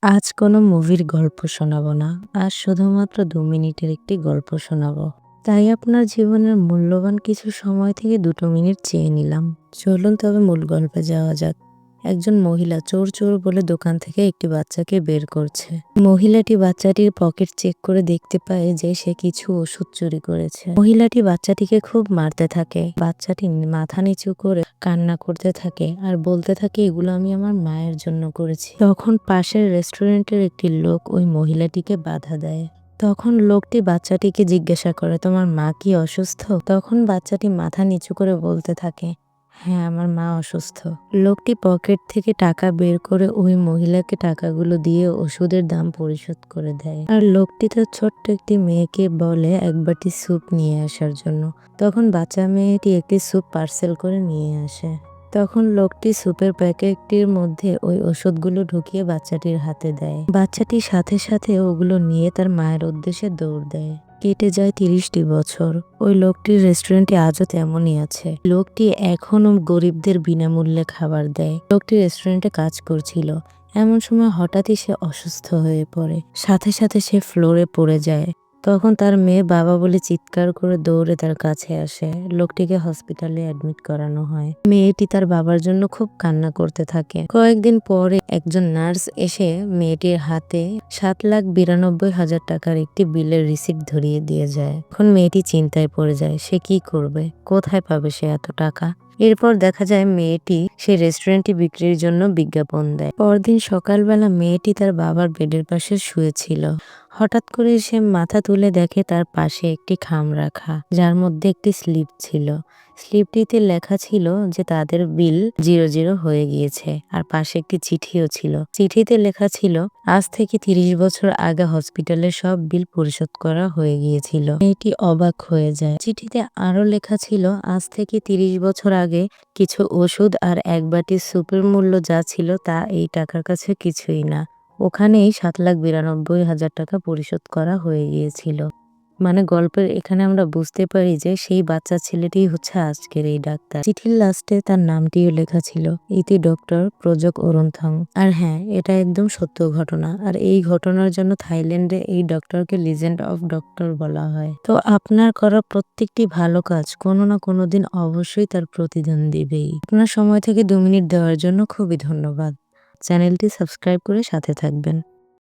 আজ কোনো মুভির গল্প শোনাবো না। আজ শুধুমাত্র ২ মিনিটের একটি গল্প শোনাবো। তাই আপনার জীবনের মূল্যবান কিছু সময় থেকে ২টো মিনিট চেয়ে নিলাম। চলুন তবে মূল গল্পে যাওয়া যাক। একজন মহিলা চোর চোর বলে দোকান থেকে একটি বাচ্চাকে বের করছে। মহিলাটি বাচ্চাটির পকেট চেক করে দেখতে পায় যে সে কিছু ওষুধ চুরি করেছে। মহিলাটি বাচ্চাটিকে খুব মারতে থাকে। বাচ্চাটি মাথা নিচু করে কান্না করতে থাকে আর বলতে থাকে, এগুলো আমি আমার মায়ের জন্য করেছি। তখন পাশের রেস্টুরেন্টের একটি লোক ওই মহিলাটিকে বাধা দেয়। তখন লোকটি বাচ্চাটিকে জিজ্ঞাসা করে, তোমার মা কি অসুস্থ? তখন বাচ্চাটি মাথা নিচু করে বলতে থাকে, হ্যাঁ, আমার মা অসুস্থ। লোকটি পকেট থেকে টাকা বের করে ওই মহিলাকে টাকাগুলো দিয়ে ওষুধের দাম পরিশোধ করে দেয়। আর লোকটি তার ছোট্ট একটি মেয়েকে বলে এক বাটি স্যুপ নিয়ে আসার জন্য। তখন বাচ্চা মেয়েটি একটি স্যুপ পার্সেল করে নিয়ে আসে। তখন লোকটি স্যুপের প্যাকেটটির মধ্যে ওই ওষুধগুলো ঢুকিয়ে বাচ্চাটির হাতে দেয়। বাচ্চাটি সাথে সাথে ওগুলো নিয়ে তার মায়ের উদ্দেশ্যে দৌড় দেয়। কেটে যায় ৩০টি বছর। ওই লোকটির রেস্টুরেন্টে আজও তেমনই আছে। লোকটি এখনো গরিবদের বিনামূল্যে খাবার দেয়। লোকটি রেস্টুরেন্টে কাজ করছিল। এমন সময় হঠাৎই সে অসুস্থ হয়ে পড়ে। সাথে সাথে সে ফ্লোরে পড়ে যায়। তখন তার মেয়ে বাবা বলে চিৎকার করে দৌড়ে তার কাছে আসে। লোকটিকে হসপিটালে অ্যাডমিট করানো হয়। মেয়েটি তার বাবার জন্য খুব কান্না করতে থাকে। কয়েকদিন পরে একজন নার্স এসে মেয়েটির হাতে ৭,৯২,০০০ টাকার একটি বিলের রিসিপ্ট ধরিয়ে দিয়ে যায়। এখন মেয়েটি চিন্তায় পড়ে যায়, সে কি করবে, কোথায় পাবে সে এত টাকা। এরপর দেখা যায় মেয়েটি সেই রেস্টুরেন্টটি বিক্রির জন্য বিজ্ঞাপন দেয়। পরদিন সকালবেলা মেয়েটি তার বাবার বেডের পাশে শুয়েছিল। হঠাৎ করে সে মাথা তুলে দেখে তার পাশে একটি খাম রাখা, যার মধ্যে একটি স্লিপ ছিল। স্লিপটিতে লেখা ছিল যে তাদের বিল ০০ হয়ে গিয়েছে। আর পাশে একটি চিঠিও ছিল। চিঠিতে লেখা ছিল, আজ থেকে ৩০ বছর আগে হসপিটালের সব বিল পরিশোধ করা হয়ে গিয়েছিল। মেয়েটি অবাক হয়ে যায়। চিঠিতে আরো লেখা ছিল, আজ থেকে ৩০ বছর আগে কিছু ওষুধ আর এক বাটি স্যুপের মূল্য যা ছিল তা এই টাকার কাছে কিছুই না। ওখানেই ৭,৯২,০০০ টাকা পরিশোধ করা হয়ে গিয়েছিল। মানে গল্পের এখানে আমরা বুঝতে পারি যে সেই বাচ্চা ছেলেটিই হচ্ছে আজকের এই ডাক্তার। চিঠির লাস্টে তার নামটিও লেখা ছিল, ইতি ডক্টর প্রজক অরুণথং। আর হ্যাঁ, এটা একদম সত্য ঘটনা। আর এই ঘটনার জন্য থাইল্যান্ডে এই ডক্টরকে লিজেন্ড অফ ডক্টর বলা হয়। তো আপনার করা প্রত্যেকটি ভালো কাজ কোনো না কোনো দিন অবশ্যই তার প্রতিদান দিবেই। আপনার সময় থেকে ২ মিনিট দেওয়ার জন্য খুবই ধন্যবাদ। চ্যানেলটি সাবস্ক্রাইব করে সাথে থাকবেন।